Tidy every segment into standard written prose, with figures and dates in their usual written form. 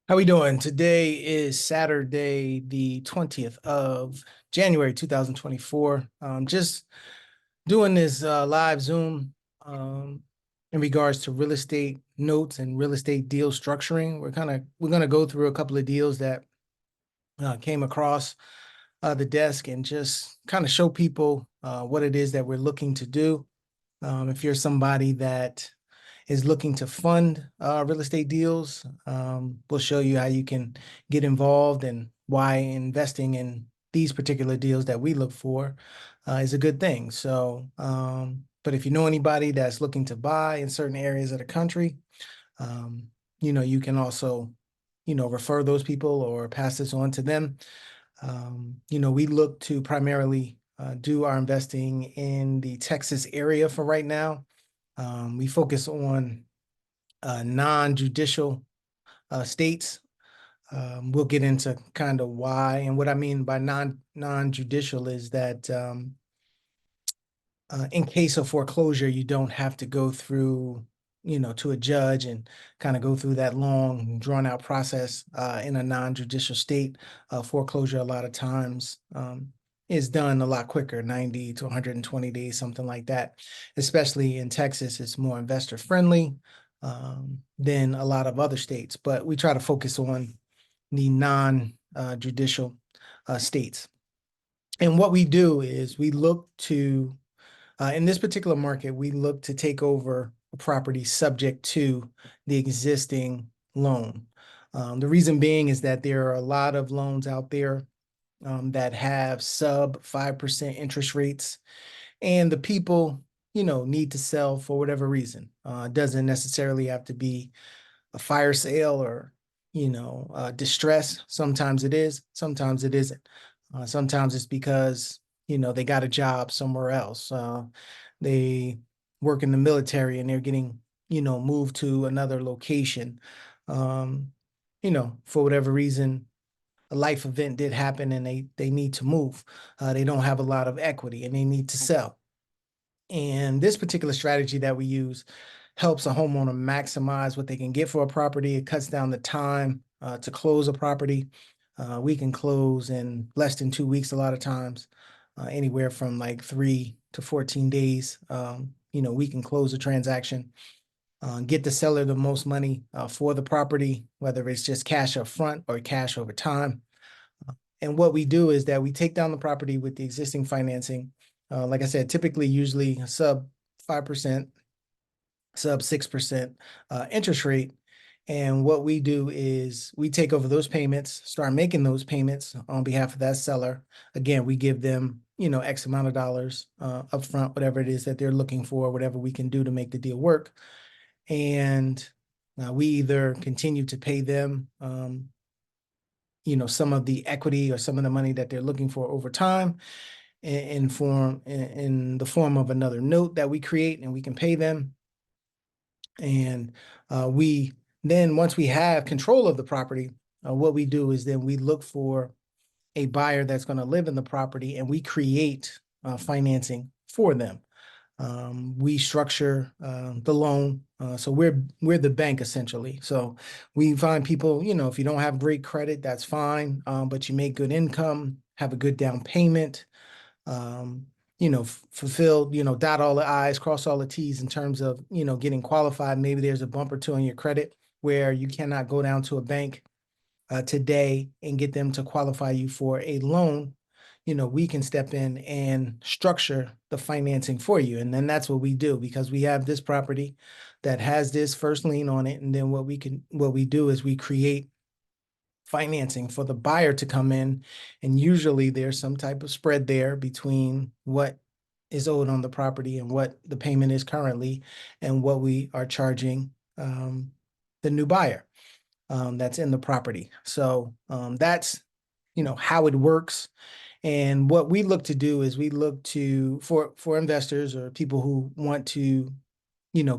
How we doing? Today is Saturday, the 20th of January, 2024. Just doing this live Zoom in regards to real estate notes and real estate deal structuring. We're gonna go through a couple of deals that came across the desk and just kind of show people what it is that we're looking to do. If you're somebody that is looking to fund real estate deals, we'll show you how you can get involved and why investing in these particular deals that we look for is a good thing. But if you know anybody that's looking to buy in certain areas of the country, um, you can also, refer those people or pass this on to them. We look to primarily do our investing in the Texas area for right now. We focus on non-judicial states. We'll get into kind of why, and what I mean by non-judicial is that in case of foreclosure, you don't have to go through, to a judge and kind of go through that long, drawn-out process in a non-judicial state. Foreclosure a lot of times is done a lot quicker, 90 to 120 days, something like that. Especially in Texas, it's more investor friendly than a lot of other states, but we try to focus on the non-judicial states. And what we do is we look to, in this particular market, we look to take over a property subject to the existing loan. The reason being is that there are a lot of loans out there that have sub 5% interest rates, and the people, need to sell for whatever reason. It doesn't necessarily have to be a fire sale or, distress. Sometimes it is, sometimes it isn't. Sometimes it's because, they got a job somewhere else. They work in the military and they're getting, moved to another location. For whatever reason, a life event did happen and they need to move. They don't have a lot of equity and they need to sell. And this particular strategy that we use helps a homeowner maximize what they can get for a property. It cuts down the time to close a property. We can close in less than 2 weeks a lot of times, anywhere from like 3 to 14 days. We can close a transaction, get the seller the most money for the property, whether it's just cash up front or cash over time. And what we do is that we take down the property with the existing financing. Like I said, typically, usually sub 5%, sub 6% interest rate. And what we do is we take over those payments, start making those payments on behalf of that seller. Again, we give them, X amount of dollars upfront, whatever it is that they're looking for, whatever we can do to make the deal work. And we either continue to pay them, some of the equity or some of the money that they're looking for over time in the form of another note that we create, and we can pay them. And we then, once we have control of the property, what we do is then we look for a buyer that's going to live in the property, and we create financing for them. We structure the loan. So we're the bank essentially. So we find people, if you don't have great credit, that's fine. But you make good income, have a good down payment, fulfill, dot all the I's, cross all the T's in terms of, getting qualified. Maybe there's a bump or two on your credit where you cannot go down to a bank today and get them to qualify you for a loan. We can step in and structure the financing for you. And then that's what we do, because we have this property that has this first lien on it. And then what we do is we create financing for the buyer to come in. And usually there's some type of spread there between what is owed on the property and what the payment is currently and what we are charging the new buyer that's in the property. So that's, how it works. And what we look to do is we look to, for investors or people who want to,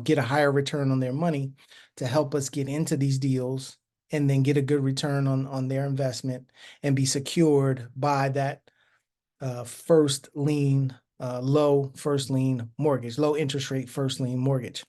get a higher return on their money, to help us get into these deals and then get a good return on their investment and be secured by that first lien, low first lien mortgage, low interest rate first lien mortgage.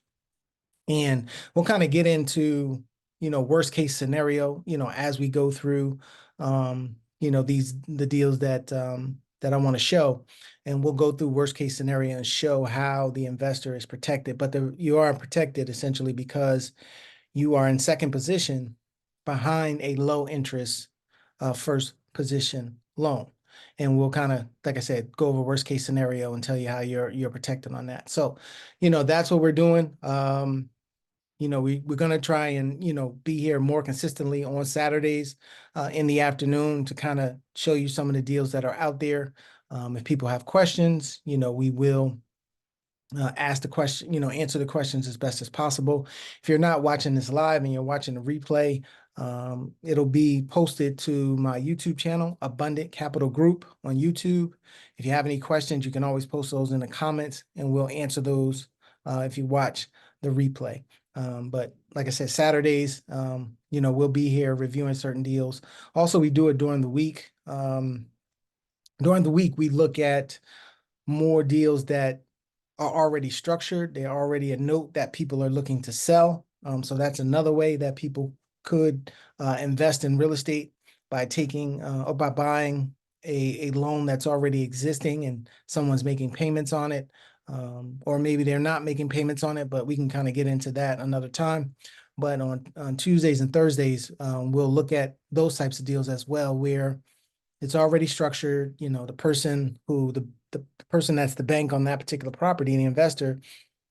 And we'll kind of get into, worst case scenario, as we go through, the deals that I want to show, and we'll go through worst case scenario and show how the investor is protected. But you are protected essentially because you are in second position behind a low interest first position loan. And we'll kind of, like I said, go over worst case scenario and tell you how you're protected on that. So, that's what we're doing. We're going to try and, be here more consistently on Saturdays in the afternoon to kind of show you some of the deals that are out there. If people have questions, we will ask the question, answer the questions as best as possible. If you're not watching this live and you're watching the replay, it'll be posted to my YouTube channel, Abundant Capital Group on YouTube. If you have any questions, you can always post those in the comments and we'll answer those if you watch the replay. But like I said, Saturdays, we'll be here reviewing certain deals. Also, we do it during the week. During the week, we look at more deals that are already structured. They're already a note that people are looking to sell. So that's another way that people could invest in real estate by taking or by buying a loan that's already existing and someone's making payments on it. Or maybe they're not making payments on it, but we can kind of get into that another time. But on Tuesdays and Thursdays, we'll look at those types of deals as well, where it's already structured. The person who the person that's the bank on that particular property, and the investor,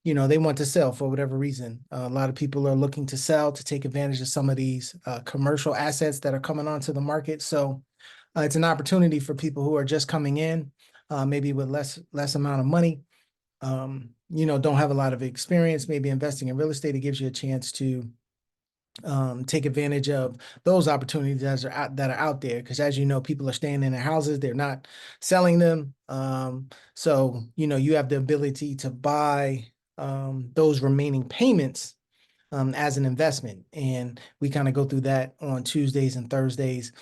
they want to sell for whatever reason. A lot of people are looking to sell to take advantage of some of these commercial assets that are coming onto the market. So it's an opportunity for people who are just coming in, maybe with less amount of money, don't have a lot of experience, maybe investing in real estate. It gives you a chance to take advantage of those opportunities that are out there. Because as you know, people are staying in their houses, they're not selling them. So, you have the ability to buy those remaining payments as an investment. And we kind of go through that on Tuesdays and Thursdays,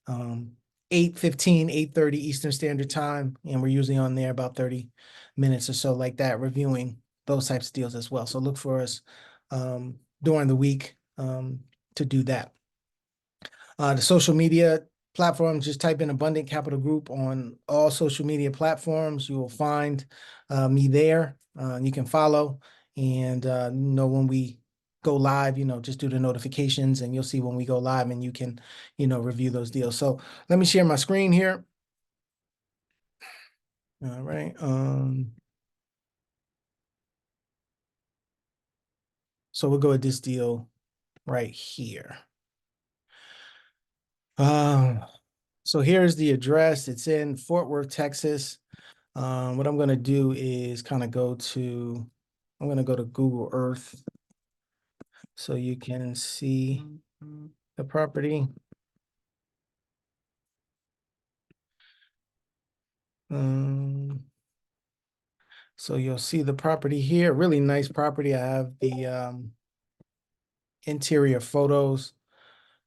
8:15, 8:30 Eastern Standard Time. And we're usually on there about 30 minutes or so like that, reviewing those types of deals as well. So look for us during the week to do that. The social media platforms, just type in Abundant Capital Group on all social media platforms. You will find me there. You can follow and know when we go live, just do the notifications and you'll see when we go live and you can, review those deals. So let me share my screen here. All right. So we'll go with this deal right here. So here's the address. It's in Fort Worth, Texas. What I'm going to do is kind of I'm going to go to Google Earth so you can see the property. So you'll see the property here, really nice property. I have the interior photos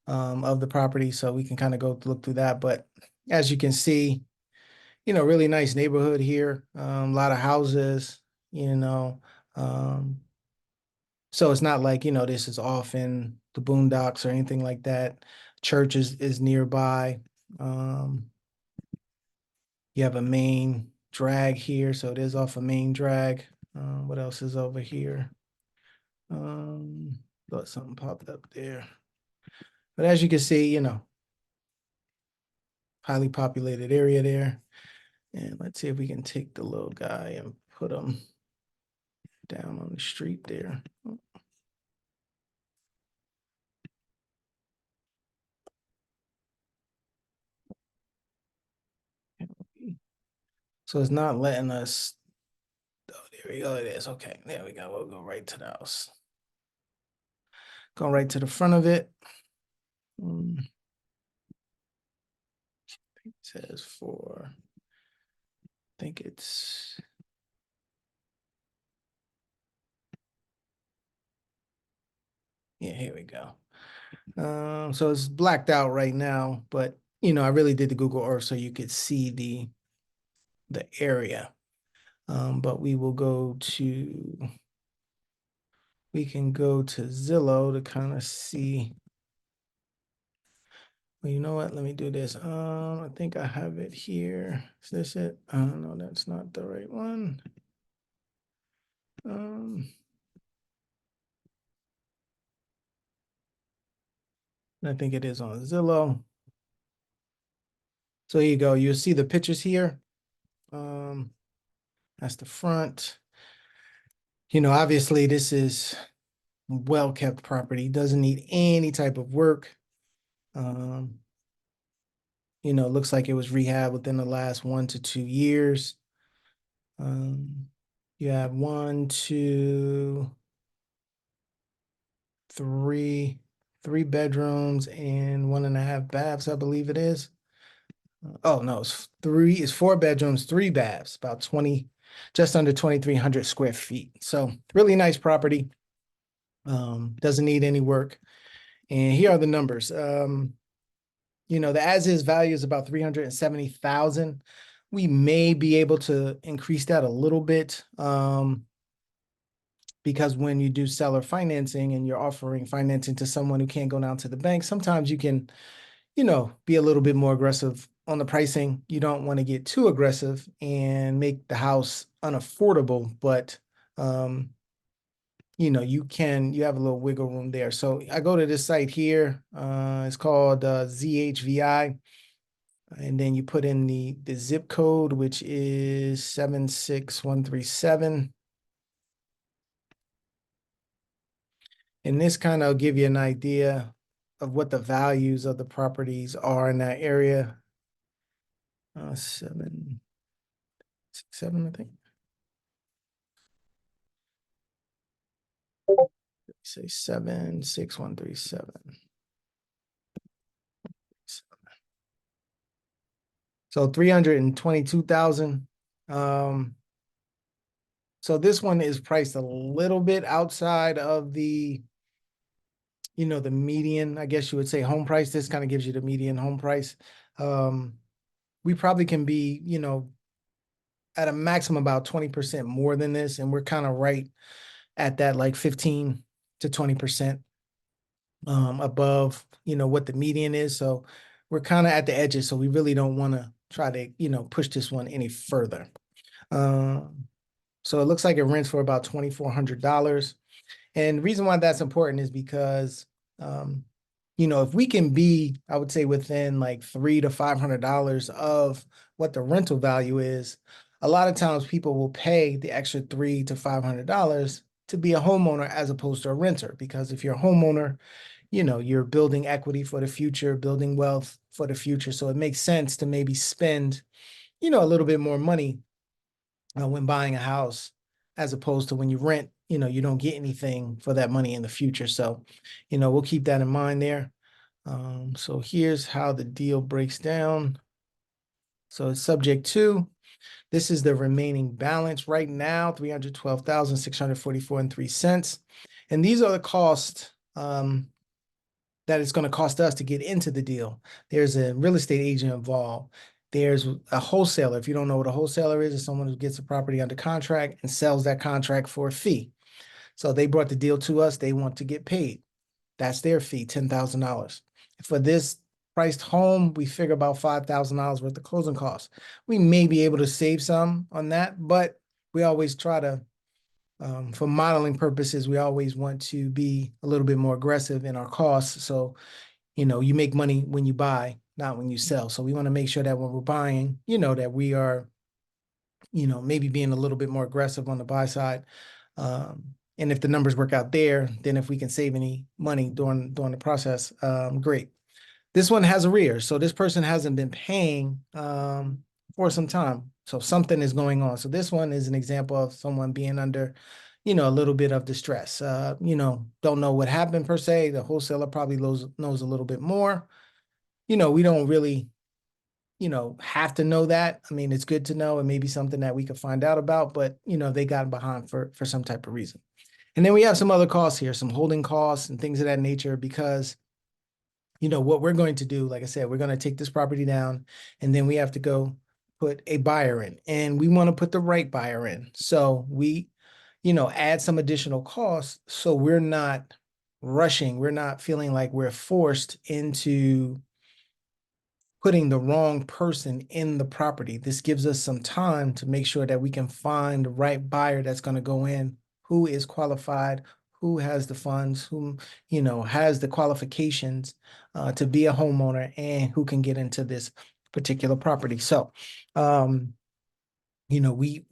of the property, so we can kind of go look through that. But as you can see, really nice neighborhood here. A lot of houses, so it's not like, this is off in the boondocks or anything like that. Church is nearby. You have a main drag here, so it is off a main drag. What else is over here? Thought something popped up there. But as you can see, highly populated area there. And let's see if we can take the little guy and put him down on the street there. So it's not letting us. Oh, there we go. It is. Okay, there we go. We'll go right to the house. Go right to the front of it. It says I think it's. Yeah, here we go. So it's blacked out right now, but I really did the Google Earth so you could see the area. But we will go to we can go to Zillow to kind of see. Well, you know what? Let me do this. I think I have it here. Is this it? No, that's not the right one. I think it is on Zillow. So here you go. You'll see the pictures here. That's the front. You know, obviously this is well-kept property. Doesn't need any type of work. You know, it looks like it was rehabbed within the last 1 to 2 years. You have 1, 2, 3, 3 bedrooms and 1.5 baths, I believe it is. Oh no, it's 4 bedrooms, 3 baths, about 20, just under 2,300 square feet. So really nice property. Doesn't need any work. And here are the numbers. You know, the as-is value is about 370,000. We may be able to increase that a little bit, because when you do seller financing and you're offering financing to someone who can't go down to the bank, sometimes you can, you know, be a little bit more aggressive on the pricing. You don't want to get too aggressive and make the house unaffordable, but you know, you have a little wiggle room there. So I go to this site here. It's called ZHVI. And then you put in the zip code, which is 76137. And this kind of give you an idea of what the values of the properties are in that area. 767, I think. Say 76137. So 322,000. So this one is priced a little bit outside of the, you know, the median, I guess you would say, home price. This kind of gives you the median home price. We probably can be, you know, at a maximum about 20% more than this, and we're kind of right at that, like 15 to 20% above, you know, what the median is. So we're kind of at the edges. So we really don't want to try to, you know, push this one any further. So it looks like it rents for about $2,400. And the reason why that's important is because, you know, if we can be, I would say, within like $300 to $500 of what the rental value is, a lot of times people will pay the extra $300 to $500 to be a homeowner as opposed to a renter. Because if you're a homeowner, you know, you're building equity for the future, building wealth for the future. So it makes sense to maybe spend, you know, a little bit more money when buying a house, as opposed to when you rent, you know, you don't get anything for that money in the future. So, you know, we'll keep that in mind there. So here's how the deal breaks down. So it's subject to, this is the remaining balance right now, 312,644 and 3 cents. And these are the costs that it's going to cost us to get into the deal. There's a real estate agent involved. There's a wholesaler. If you don't know what a wholesaler is, it's someone who gets a property under contract and sells that contract for a fee. So they brought the deal to us. They want to get paid. That's their fee, $10,000. For this priced home, we figure about $5,000 worth of closing costs. We may be able to save some on that, but we always try to, for modeling purposes, we always want to be a little bit more aggressive in our costs. So, you know, you make money when you buy, not when you sell. So we want to make sure that when we're buying, you know, that we are, you know, maybe being a little bit more aggressive on the buy side. And if the numbers work out there, then if we can save any money during the process, great. This one has arrears. So this person hasn't been paying for some time. So something is going on. So this one is an example of someone being under, you know, a little bit of distress. You know, don't know what happened per se. The wholesaler probably knows a little bit more. You know, we don't really, you know, have to know that. I mean, it's good to know. It may be something that we could find out about, but, you know, they got behind for some type of reason. And then we have some other costs here, some holding costs and things of that nature, because, you know, what we're going to do, like I said, we're going to take this property down, and then we have to go put a buyer in, and we want to put the right buyer in. So we, add some additional costs so we're not rushing. We're not feeling like we're forced into putting the wrong person in the property. This gives us some time to make sure that we can find the right buyer that's going to go in, who is qualified, who has the funds, who, has the qualifications to be a homeowner and who can get into this particular property. So, we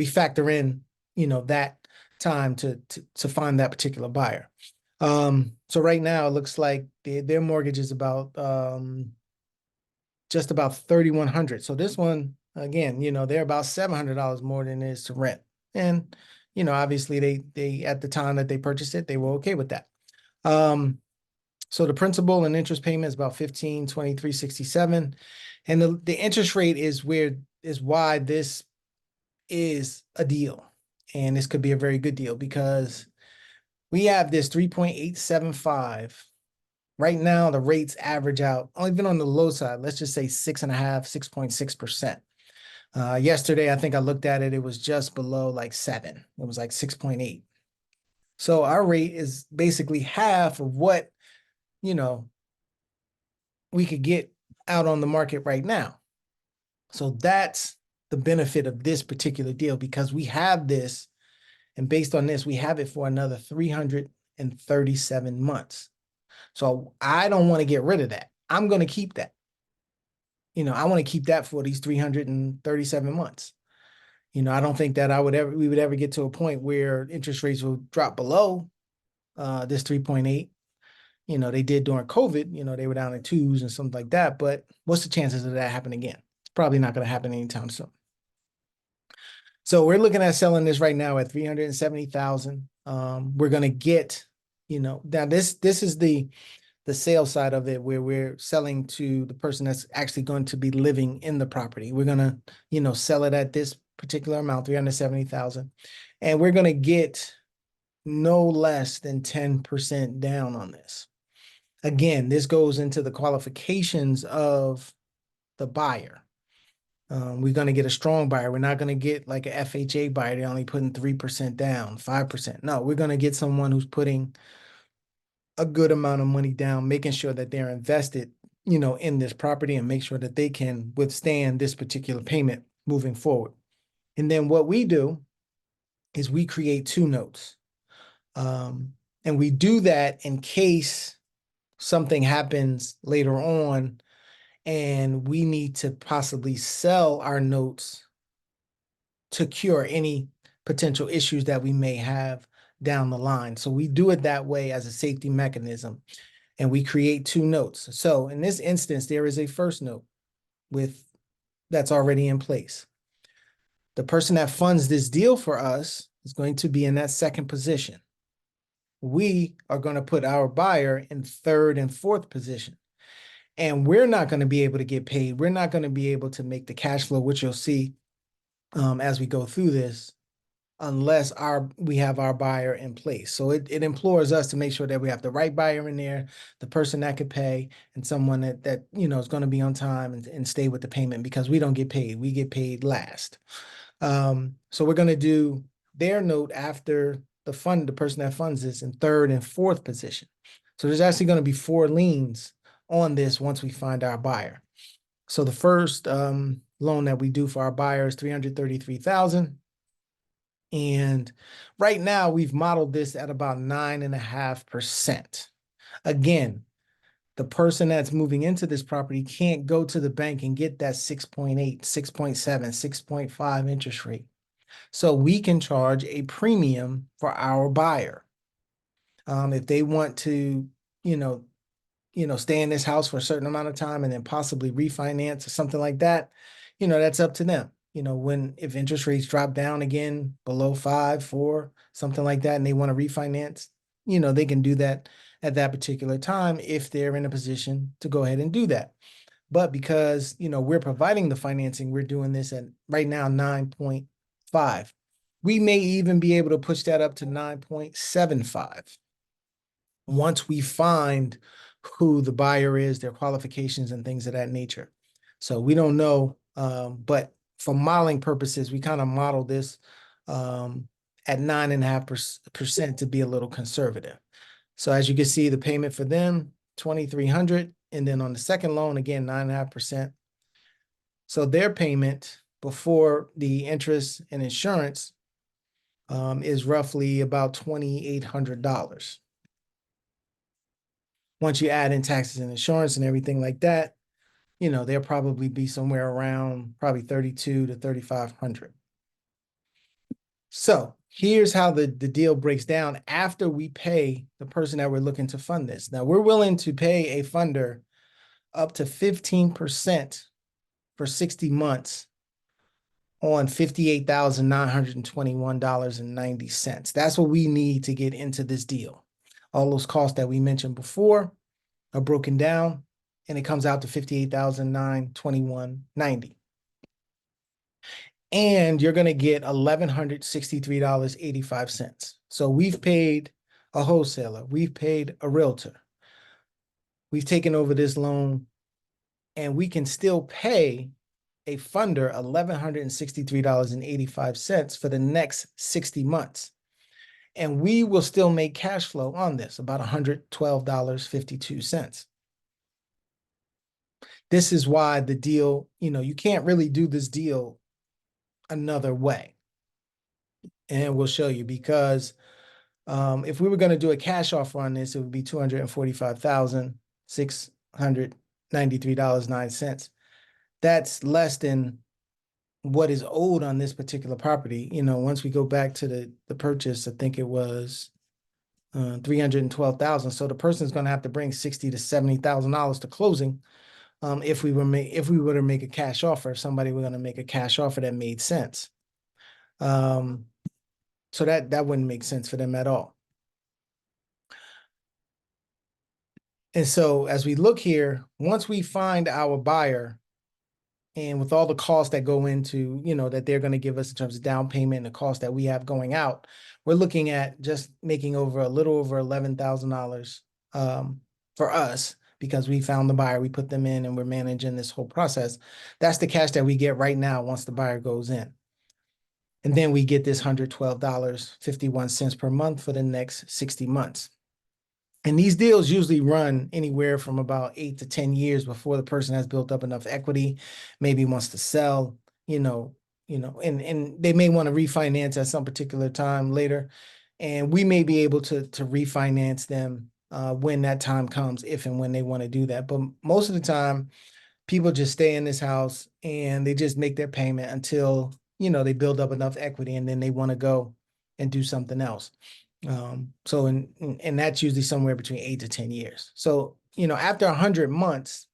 factor in, that time to find that particular buyer. So right now it looks like their mortgage is about just about 3,100. So this one, again, they're about $700 more than it is to rent. And, obviously they at the time that they purchased it, they were okay with that. So the principal and interest payment is about 1523.67. And the interest rate is why this is a deal. And this could be a very good deal because we have this 3.875. Right now, the rates average out, even on the low side, let's just say 6.5, 6.6%. Yesterday, I think I looked at it, it was just below like 7. It was like 6.8. So our rate is basically half of what, we could get out on the market right now. So that's the benefit of this particular deal because we have this, and based on this, we have it for another 337 months. So I don't want to get rid of that. I'm going to keep that. I want to keep that for these 337 months. I don't think that we would ever get to a point where interest rates will drop below this 3.8. They did during COVID, they were down at 2s and something like that. But what's the chances of that happening again? It's probably not going to happen anytime soon. So we're looking at selling this right now at 370,000. We're going to get, now this is the sales side of it where we're selling to the person that's actually going to be living in the property. We're going to, sell it at this particular amount, 370,000. And we're going to get no less than 10% down on this. Again, this goes into the qualifications of the buyer. We're going to get a strong buyer. We're not going to get like a FHA buyer. They're only putting 3% down, 5%. No, we're going to get someone who's putting a good amount of money down, making sure that they're invested, in this property and make sure that they can withstand this particular payment moving forward. And then what we do is we create 2 notes. And we do that in case something happens later on and we need to possibly sell our notes to cure any potential issues that we may have down the line. So we do it that way as a safety mechanism, and we create 2 notes. So in this instance, there is a first note that's already in place. The person that funds this deal for us is going to be in that second position. We are going to put our buyer in third and fourth position. And we're not going to be able to get paid. We're not going to be able to make the cash flow, which you'll see as we go through this, unless we have our buyer in place. So it implores us to make sure that we have the right buyer in there, the person that could pay, and someone that is going to be on time and stay with the payment, because we don't get paid. We get paid last. So we're going to do their note after the person that funds this in third and fourth position. So there's actually going to be 4 liens on this once we find our buyer. So the first loan that we do for our buyer is $333,000. And right now we've modeled this at about 9.5%. Again, the person that's moving into this property can't go to the bank and get that 6.8, 6.7, 6.5 interest rate. So we can charge a premium for our buyer. If they want to, stay in this house for a certain amount of time and then possibly refinance or something like that, that's up to them. If interest rates drop down again below 5, 4, something like that, and they want to refinance, they can do that at that particular time if they're in a position to go ahead and do that. But because, we're providing the financing, we're doing this at right now 9.5. We may even be able to push that up to 9.75 once we find who the buyer is, their qualifications and things of that nature. So we don't know, but for modeling purposes, we kind of model this at 9.5% to be a little conservative. So as you can see, the payment for them, $2,300. And then on the second loan, again, 9.5%. So their payment before the interest and insurance is roughly about $2,800. Once you add in taxes and insurance and everything like that, they'll probably be somewhere around probably $3,200 to $3,500. So here's how the deal breaks down after we pay the person that we're looking to fund this. Now, we're willing to pay a funder up to 15% for 60 months on $58,921.90. That's what we need to get into this deal. All those costs that we mentioned before are broken down, and it comes out to $58,921.90. And you're going to get $1,163.85. So we've paid a wholesaler, we've paid a realtor, we've taken over this loan, and we can still pay a funder $1,163.85 for the next 60 months. And we will still make cash flow on this, about $112.52. This is why the deal, you can't really do this deal another way. And we'll show you, because if we were going to do a cash offer on this, it would be $245,693.09. That's less than what is owed on this particular property. Once we go back to the purchase, I think it was $312,000. So the person's going to have to bring $60,000 to $70,000 to closing. If we were to make a cash offer, if somebody were going to make a cash offer that made sense. So that wouldn't make sense for them at all. And so as we look here, once we find our buyer, and with all the costs that go into, that they're going to give us in terms of down payment and the cost that we have going out, we're looking at just making a little over $11,000 for us, because we found the buyer, we put them in, and we're managing this whole process. That's the cash that we get right now once the buyer goes in. And then we get this $112.51 per month for the next 60 months. And these deals usually run anywhere from about 8 to 10 years before the person has built up enough equity, maybe wants to sell, and they may want to refinance at some particular time later. And we may be able to refinance them when that time comes, if and when they want to do that. But most of the time, people just stay in this house and they just make their payment until, they build up enough equity, and then they want to go and do something else. So and that's usually somewhere between 8 to 10 years. So, after 100 months,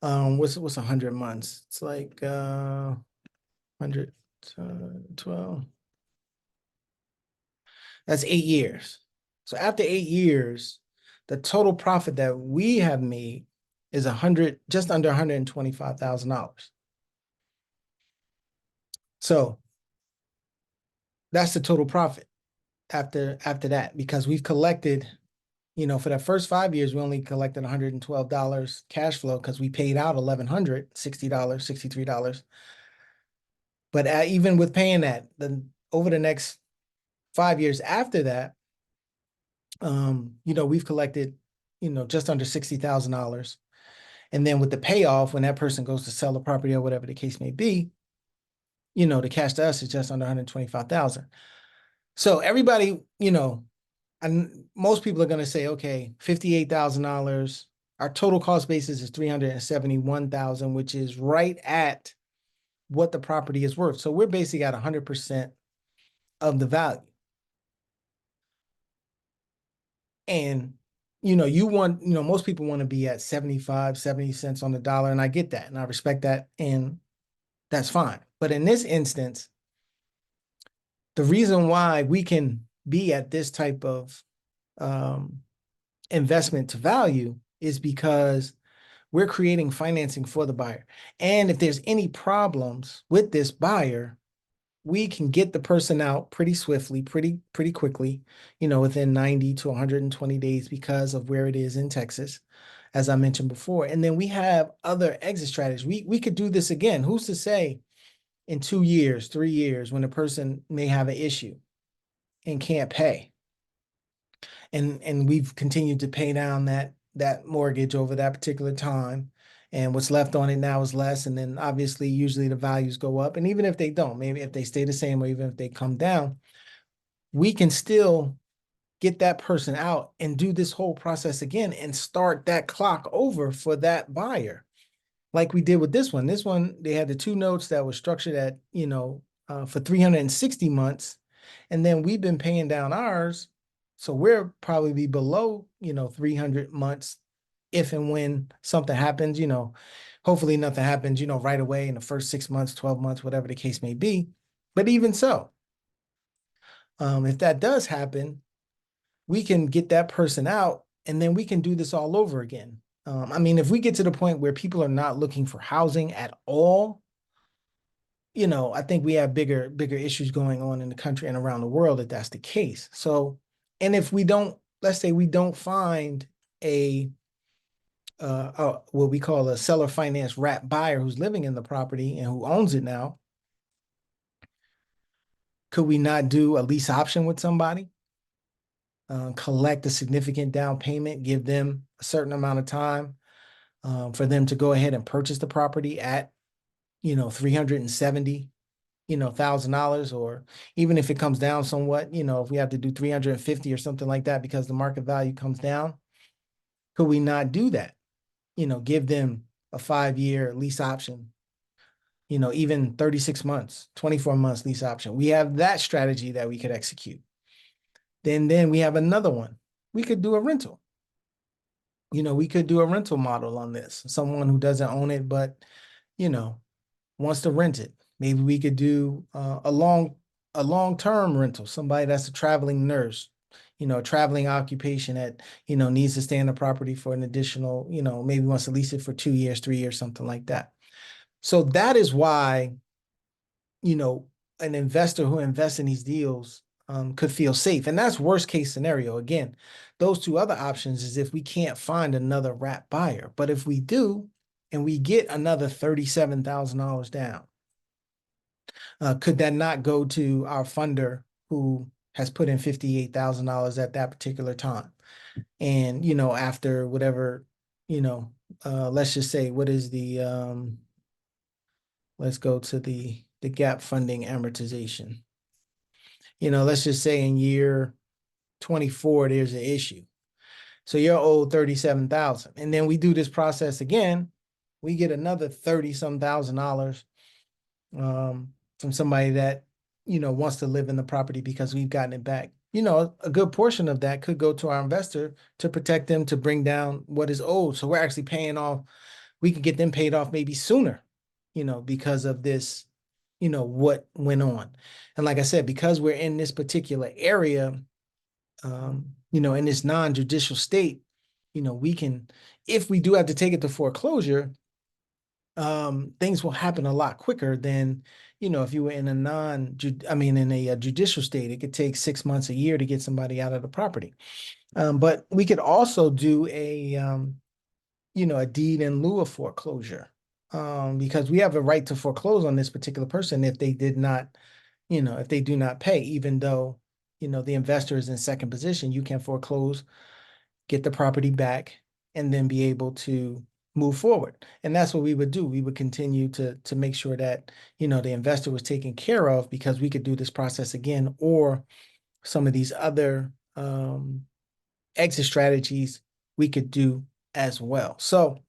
what's 100 months? It's like 112. That's 8 years. So after 8 years, the total profit that we have made is just under $125,000. So that's the total profit after that, because we've collected, for that first 5 years, we only collected $112 cash flow because we paid out $1,160, $63. But even with paying that, then over the next 5 years after that, we've collected, just under $60,000. And then with the payoff, when that person goes to sell the property or whatever the case may be, the cash to us is just under $125,000. So everybody, and most people are going to say, okay, $58,000. Our total cost basis is $371,000, which is right at what the property is worth. So we're basically at 100% of the value. And, most people want to be at 75, 70 cents on the dollar. And I get that. And I respect that. And that's fine. But in this instance, the reason why we can be at this type of investment to value is because we're creating financing for the buyer. And if there's any problems with this buyer, we can get the person out pretty swiftly, pretty quickly, within 90 to 120 days because of where it is in Texas, as I mentioned before. And then we have other exit strategies. We could do this again. Who's to say in 2 years, 3 years, when a person may have an issue and can't pay. And we've continued to pay down that mortgage over that particular time. And what's left on it now is less. And then obviously, usually the values go up. And even if they don't, maybe if they stay the same or even if they come down, we can still get that person out and do this whole process again and start that clock over for that buyer. Like we did with this one. This one, they had the two notes that were structured at, for 360 months. And then we've been paying down ours. So we're probably be below, 300 months if and when something happens, hopefully nothing happens, right away in the first 6 months, 12 months, whatever the case may be. But even so, if that does happen, we can get that person out and then we can do this all over again. I mean, if we get to the point where people are not looking for housing at all, I think we have bigger issues going on in the country and around the world if that's the case. So, and if we don't, let's say we don't find what we call a seller finance wrap buyer who's living in the property and who owns it now, could we not do a lease option with somebody? Collect a significant down payment, give them a certain amount of time for them to go ahead and purchase the property at, $370, $1,000, or even if it comes down somewhat, if we have to do 350 or something like that because the market value comes down, could we not do that? Give them a 5-year lease option, even 36 months, 24 months lease option. We have that strategy that we could execute. Then we have another one. We could do a rental. We could do a rental model on this. Someone who doesn't own it, but, wants to rent it. Maybe we could do a long-term rental, somebody that's a traveling nurse, a traveling occupation that, needs to stay in the property for an additional, maybe wants to lease it for 2 years, 3 years, something like that. So that is why, an investor who invests in these deals could feel safe. And that's worst case scenario. Again, those two other options is if we can't find another wrap buyer. But if we do, and we get another $37,000 down, could that not go to our funder who has put in $58,000 at that particular time? And, after whatever, let's just say, what is the, let's go to the gap funding amortization. Let's just say in year 24, there's an issue. So you're owed 37,000. And then we do this process again. We get another 30-some thousand dollars from somebody that, wants to live in the property because we've gotten it back. A good portion of that could go to our investor to protect them, to bring down what is owed. So we're actually paying off, we could get them paid off maybe sooner, because of this, what went on. And like I said, because we're in this particular area, in this non-judicial state, we can, if we do have to take it to foreclosure, things will happen a lot quicker than, if you were in a judicial state. It could take 6 months, a year to get somebody out of the property. But we could also do a deed in lieu of foreclosure, because we have a right to foreclose on this particular person if they did not, if they do not pay, even though, the investor is in second position. You can foreclose, get the property back, and then be able to move forward. And that's what we would do. We would continue to make sure that, the investor was taken care of, because we could do this process again, or some of these other exit strategies we could do as well. So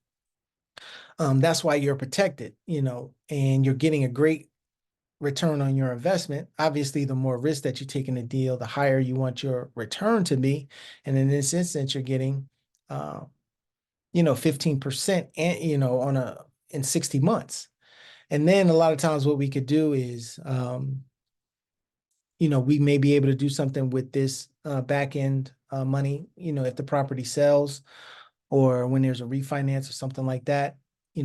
that's why you're protected, and you're getting a great return on your investment. Obviously, the more risk that you take in a deal, the higher you want your return to be. And in this instance, you're getting 15% and, in 60 months. And then a lot of times what we could do is, we may be able to do something with this back end money, if the property sells, or when there's a refinance or something like that,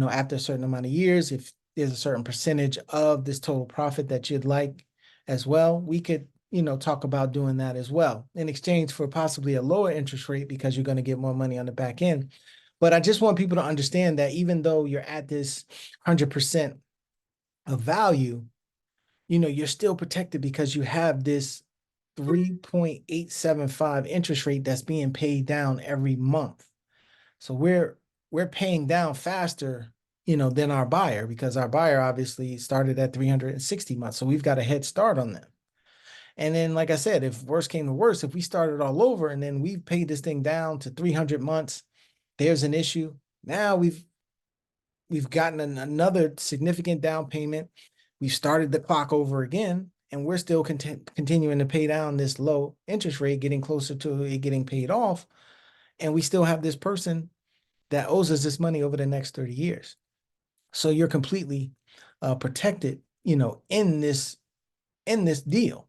after a certain amount of years, if there's a certain percentage of this total profit that you'd like as well, we could, talk about doing that as well in exchange for possibly a lower interest rate, because you're going to get more money on the back end. But I just want people to understand that even though you're at this 100% of value, you're still protected because you have this 3.875 interest rate that's being paid down every month. So we're paying down faster, than our buyer, because our buyer obviously started at 360 months. So we've got a head start on them. And then, like I said, if worse came to worse, if we started all over and then we've paid this thing down to 300 months, there's an issue. Now we've gotten another significant down payment. We've started the clock over again, and we're still continuing to pay down this low interest rate, getting closer to it getting paid off. And we still have this person that owes us this money over the next 30 years. So you're completely protected, in this deal.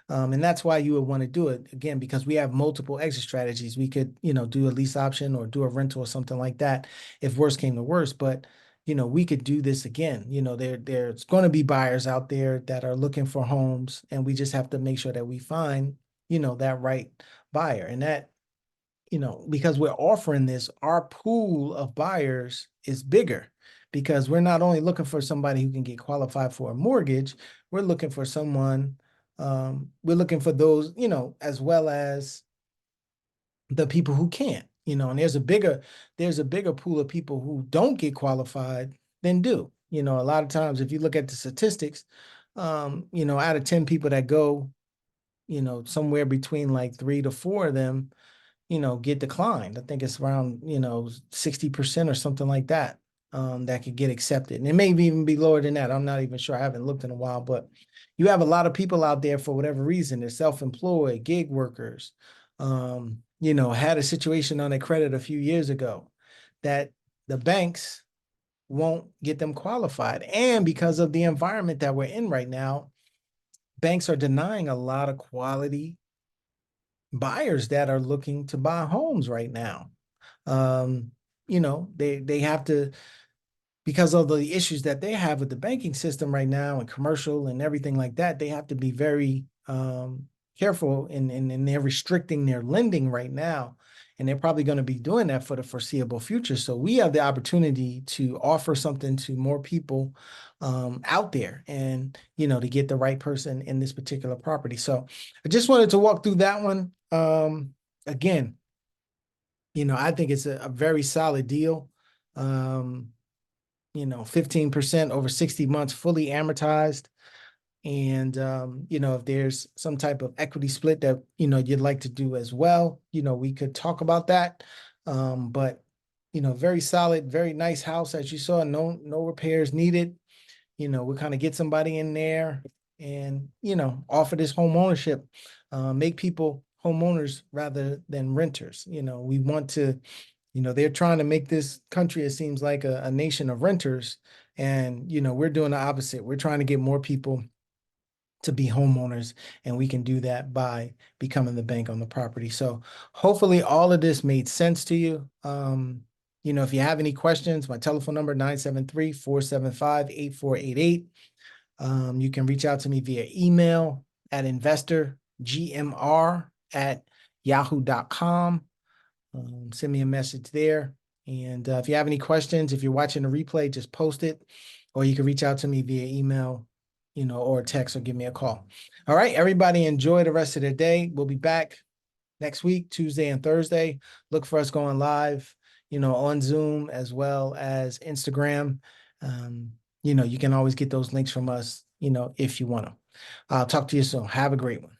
And that's why you would want to do it again, because we have multiple exit strategies. We could, do a lease option or do a rental or something like that if worse came to worse. But, we could do this again. There's going to be buyers out there that are looking for homes, and we just have to make sure that we find, that right buyer. And that, because we're offering this, our pool of buyers is bigger, because we're not only looking for somebody who can get qualified for a mortgage, we're looking for someone, we're looking for those, as well as the people who can't, and there's a bigger pool of people who don't get qualified than do. A lot of times, if you look at the statistics, out of 10 people that go, somewhere between like 3 to 4 of them, get declined. I think it's around, 60% or something like that, that could get accepted. And it may even be lower than that. I'm not even sure. I haven't looked in a while, but you have a lot of people out there for whatever reason. They're self-employed, gig workers, had a situation on their credit a few years ago that the banks won't get them qualified. And because of the environment that we're in right now, banks are denying a lot of quality buyers that are looking to buy homes right now. They have to, because of the issues that they have with the banking system right now and commercial and everything like that, they have to be very careful, and they're restricting their lending right now. And they're probably going to be doing that for the foreseeable future. So we have the opportunity to offer something to more people out there, and, to get the right person in this particular property. So I just wanted to walk through that one. Again, I think it's a very solid deal. 15% over 60 months, fully amortized. And, if there's some type of equity split that, you'd like to do as well, we could talk about that. But, very solid, very nice house, as you saw, no repairs needed. We'll kind of get somebody in there and, offer this home ownership, make people homeowners rather than renters. We want to, they're trying to make this country, it seems like, a nation of renters. And, we're doing the opposite. We're trying to get more people to be homeowners, and we can do that by becoming the bank on the property. So hopefully all of this made sense to you. If you have any questions, my telephone number, 973-475-8488. You can reach out to me via email at investorgmr@yahoo.com. Send me a message there. And if you have any questions, if you're watching the replay, just post it, or you can reach out to me via email, or text, or give me a call. All right, everybody, enjoy the rest of the day. We'll be back next week, Tuesday and Thursday. Look for us going live, on Zoom as well as Instagram. You can always get those links from us, if you want to. I'll talk to you soon. Have a great one.